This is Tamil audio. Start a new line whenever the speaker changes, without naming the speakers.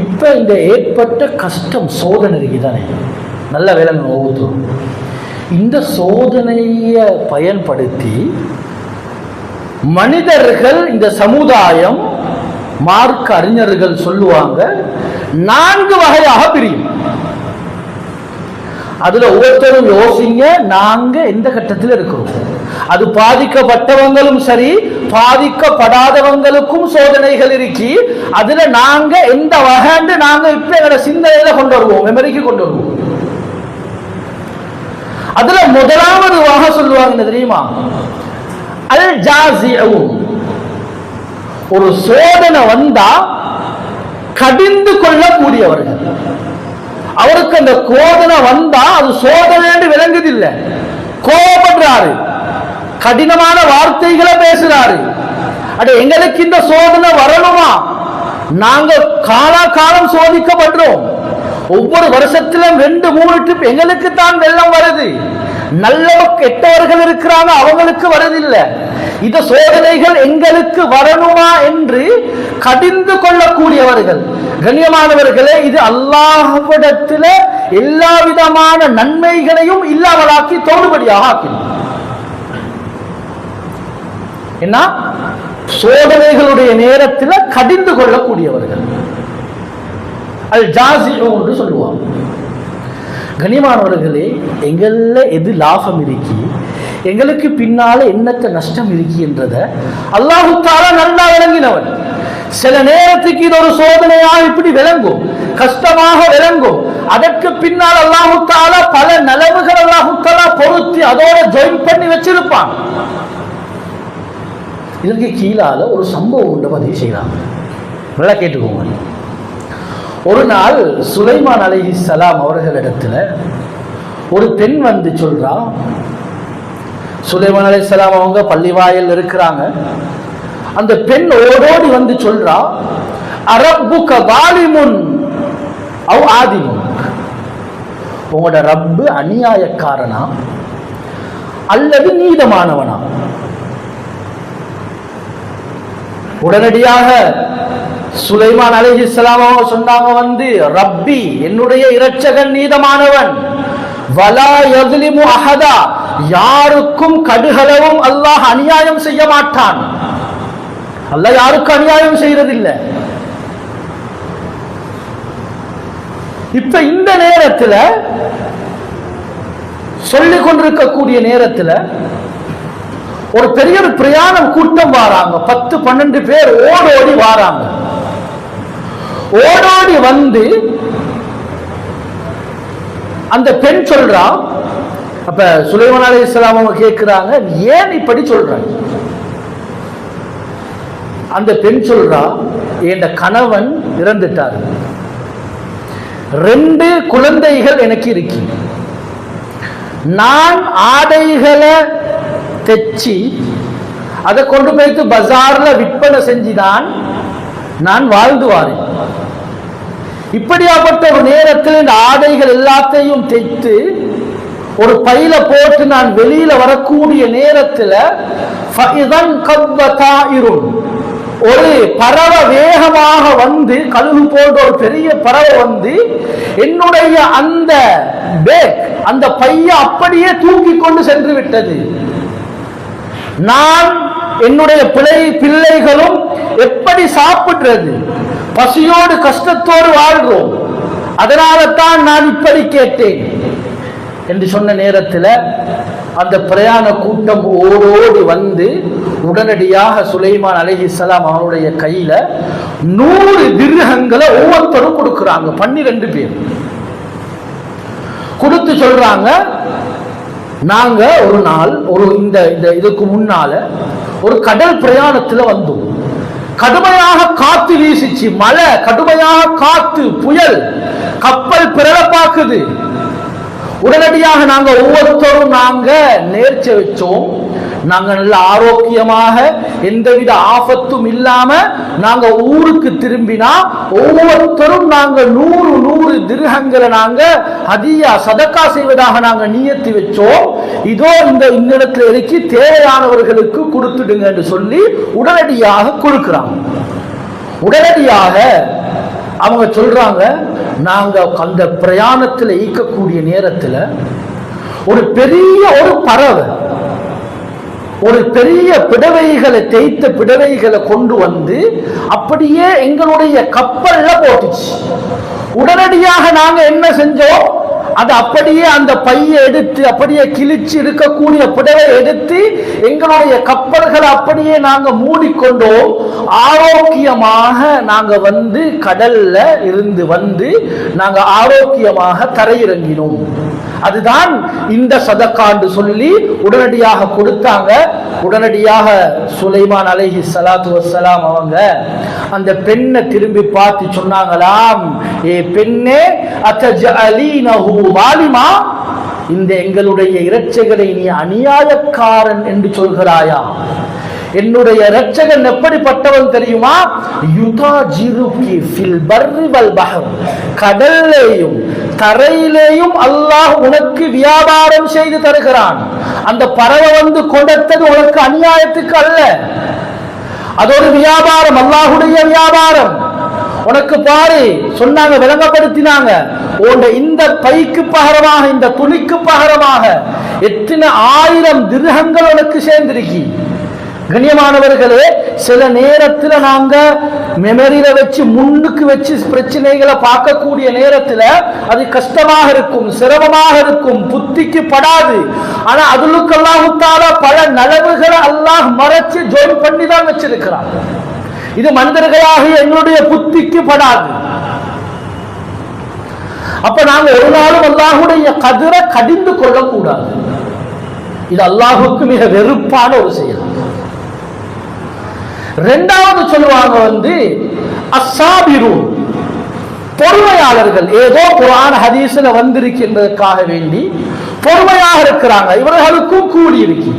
இப்ப இந்த ஏற்பட்ட கஷ்டம் சோதனை இருக்குதானே, நல்ல வேலைங்க ஒவ்வொருத்தரும் இந்த சோதனையை பயன்படுத்தி மனிதர்கள், இந்த சமுதாயம், மார்க்க அறிஞர்கள் சொல்லுவாங்க 4 வகையாக பிரியும். அதுல ஒவ்வொருத்தரும் யோசிங்க, நாங்க எந்த கட்டத்தில் இருக்கிறோம். அது பாதிக்கப்பட்டவங்களும் சரி, பாதிக்கப்படாதவங்களுக்கும் சோதனைகள் இருக்கி. அதுல நாங்க எந்த வகைன்னு நாங்க இப்ப எங்களோட சிந்தனையில கொண்டு வருவோம், மெமரிக்கு கொண்டு வருவோம். அதுல முதலாவது வகை சொல்லுவாங்க தெரியுமா, அல் ஜாஸிஊன். ஒரு சோதனை வந்தா கடிந்து கொள்ளக்கூடியவர்கள். அவருக்கு அந்த கோதனை வந்தா அது சோதனை விளங்குதில்லை, கோபப்படுறாரு, கடினமான வார்த்தைகளை பேசுறாரு. அட எங்களுக்கு இந்த சோதனை வரணுமா? நாங்க காலம் சோதிக்கப்படுறோம். ஒவ்வொரு வருஷத்திலும் 2-3 ட்ரிப் எங்களுக்கு தான் வெள்ளம் வருது. நல்ல கெட்டவர்கள் இருக்கிறாங்க, அவங்களுக்கு வரதில்லை. இந்த சோதனைகள் எங்களுக்கு வரணுமா என்று கடிந்து கொள்ளக்கூடியவர்கள். கண்ணியமானவர்களே, இது அல்லாஹ்விடத்தில் எல்லா விதமான நன்மைகளையும் இல்லாமலாக்கி தோடுபடியாக ஆக்கினார். என்ன சோதனைகளுடைய நேரத்தில் கடிந்து கொள்ளக்கூடியவர்கள் அல் ஜாஸிஊன் என்று சொல்லுவாங்க. கண்ணியமானவர்களே, எங்கள எது லாபம் இருக்கி, எங்களுக்கு பின்னால என்னத்த நஷ்டம் இருக்கி என்றதை அல்லாஹ் தஆலா நல்லா விளங்கினவன். சில நேரத்துக்கு இது ஒரு சோதனையாக இப்படி விளங்கும், கஷ்டமாக விளங்கும். அதற்கு பின்னால் அல்லாஹ் தஆலா பல நலவுகள் அல்லாஹ் தஆலா பொருத்தி அதோட ஜாயின் பண்ணி வச்சிருப்பான். இதற்கு கீழால ஒரு சம்பவம் உண்டு, பதிவு செய்யலாம். நல்லா கேட்டுக்கோங்க. ஒரு நாள் சுலைமான் அலைஹிஸ்ஸலாம் அவர்களிடத்துல ஒரு பெண் வந்து சொல்றா. சுலைமான் அலைஹிஸ்ஸலாம் அவங்க பள்ளிவாயில் இருக்கிறாங்க. அந்த பெண் ஓடோடி வந்து சொல்றா, அரப்புக வாலிமுன் அவ் ஆதிமுன். உங்களோட ரப்பு அநியாயக்காரனா அல்லது நீதமானவனா? உடனடியாக சுலைமான் அலைஹிஸ்ஸலாம் அவங்க சொன்னாங்க வந்து, ரப்பி என்னுடைய இரட்சகன் நீதமானவன், வலா யஸ்லிமு அஹதா யாருக்கும் கடுகளவும் அல்லாஹ் அநியாயம் செய்ய மாட்டான். அல்லாஹ் யாருக்கும் அநியாயம் செய்யறதில்லை. இப்ப இந்த நேரத்தில் சொல்லிக் கொண்டிருக்கக்கூடிய நேரத்தில் ஒரு பெரிய பிரயாணம் கூட்டம் வாராங்க. 10-12 பேர் ஓடோடி வாராங்க. ஓடோடி வந்து அந்த பெண் சொல்றா. அப்ப சுலைமான் அலைஹிஸ்ஸலாம் அவங்க கேட்கிறாங்க, ஏன் இப்படி சொல்றாங்க? அந்த பெண் சொல்றா, என் கணவன் இறந்துட்டார், 2 குழந்தைகள் எனக்கு இருக்கு, நான் ஆடைகளை தைச்சி அதை கொண்டு போய்த்து பஜார்ல விற்பனை செஞ்சுதான் நான் வாழ்ந்து வாரேன். இப்படியாப்பட்ட ஒரு நேரத்தில் இந்த ஆடைகள் எல்லாத்தையும் தைத்து ஒரு பையில போட்டு நான் வெளியில வரக்கூடிய நேரத்தில் ஒரு பறவை வேகமாக வந்து, கழுகு போன்ற ஒரு பெரிய பறவை வந்து என்னுடைய அந்த பேக், அந்த பைய அப்படியே தூக்கி கொண்டு சென்று விட்டது. நான் என்னுடைய பிள்ளைகளும் எப்படி சாப்பிடுறது? பசியோடு கஷ்டத்தோடு வாழ்கிறோம். அதனால தான் நான் இப்படி கேட்டேன் என்று சொன்ன நேரத்தில் அந்த பிரயாண கூட்டம் ஓடோடி வந்து உடனடியாக சுலைமான் அலைஹிஸ்ஸலாம் அவருடைய கையில 100 திர்ஹங்களை ஒவ்வொருத்தரும் கொடுக்குறாங்க. 12 பேர் கொடுத்து சொல்றாங்க, நாங்க ஒரு நாள் இதுக்கு முன்னால ஒரு கடல் பிரயாணத்துல வந்தோம். கடுமையாக காத்து வீசிச்சு, மழை, கடுமையாக காத்து, புயல், கப்பல் பிறல பாக்குது. உடனடியாக நாங்க ஒவ்வொருத்தரும் நாங்க நேர்ச்சை வச்சோம். நாங்க நல்ல ஆரோக்கியமாக எந்தவித ஆபத்தும் இல்லாம நாங்க ஊருக்கு திரும்பினா ஒவ்வொருத்தரும் நாங்க 100 திர்ஹங்களை நாங்க ஹதியா சதக்கா செய்வதாக நாங்க நியத்தி வச்சோம். இதோ இந்த இடத்துல இறக்கி தேவையானவர்களுக்கு கொடுத்துடுங்க என்று சொல்லி உடனடியாக கொடுக்கிறாங்க. உடனடியாக அவங்க சொல்றாங்க, நாங்க அந்த பிரயாணத்தில் ஈக்கக்கூடிய நேரத்தில் ஒரு பெரிய ஒரு பறவை ஒரு பெரிய பிடவைகளை தேய்த்த பிடவைகளை கொண்டு வந்து அப்படியே எங்களுடைய கப்பல்ல போட்டுச்சு. உடனடியாக நாங்க என்ன செஞ்சோம், அது அப்படியே அந்த பையை எடுத்து அப்படியே கிழிச்சு இருக்கக்கூடிய புடவை எடுத்து எங்களுடைய கப்பல்களை அப்படியே நாங்க மூடிக்கொண்டோம். ஆரோக்கியமாக நாங்க வந்து கடல்ல இருந்து வந்து நாங்க ஆரோக்கியமாக தரையிறங்கினோம். அதுதான் இந்த சதக்காண்டு சொல்லி உடனடியாக கொடுத்தாங்க. உடனடியாக சுலைமான் அலைஹி ஸலாத்து வஸ்ஸலாம் அவங்க அந்த பெண்ணை திரும்பி பார்த்து சொன்னாங்களாம், ஏ பெண்ணே, அத்தஜஅலீனஹு வாலிமா, இந்த எங்களுடைய இறைச்சைகளை நீ அநியாயக்காரன் என்று சொல்கிறாயா? என்னுடைய இரட்சகன் எப்படிப்பட்டவன் தெரியுமா? யுதாஜிருகி ஃபில் பர்ரி வல் பஹர், கடல்லேயும் தரையிலேயும் அல்லாஹ் உனக்கு வியாபாரம் செய்து தருகிறான். அந்த பறவை வந்து கொடுத்தது உனக்கு அநியாயத்துக்கு அல்ல, அது ஒரு வியாபாரம், அல்லாஹுடைய வியாபாரம். உனக்கு பாரு சொன்னாங்க, விளங்கப்படுத்தினாங்க, இந்த பைக்கு பகரமாக இந்த துணிக்கு பகரமாக எத்தனை 1000 திர்ஹங்கள் உனக்கு சேர்ந்திருக்கி. கண்ணியமானவர்களே, சில நேரத்தில் நாங்க மெமரியில வச்சு முன்னுக்கு வச்சு பிரச்சனைகளை பார்க்கக்கூடிய நேரத்தில் அது கஷ்டமாக இருக்கும், சிரமமாக இருக்கும், புத்திக்கு படாது. ஆனா அதுக்கு அல்லாஹ் தஆலா பல நலவுகளை அல்லாஹ் மறைச்சு ஜோயின் பண்ணி தான் வச்சிருக்கிறான். இது மனிதர்களாக எங்களுடைய புத்திக்கு படாது. அப்ப நாங்க ஒரு நாளும் அல்லாஹுடைய கதிரை கடிந்து கொள்ளக்கூடாது. இது அல்லாஹுக்கு மிக வெறுப்பான ஒரு செயல். இரண்டாவது சொல்லுவாங்க வந்து அஸ்ஸாபிரூன், பொறுமையாளர்கள். ஏதோ குர்ஆன் ஹதீஸ்ல வந்திருக்கின்றதற்காக வேண்டி பொறுமையாக இருக்கிறாங்க, இவர்களுக்கும் கூடி இருக்கு.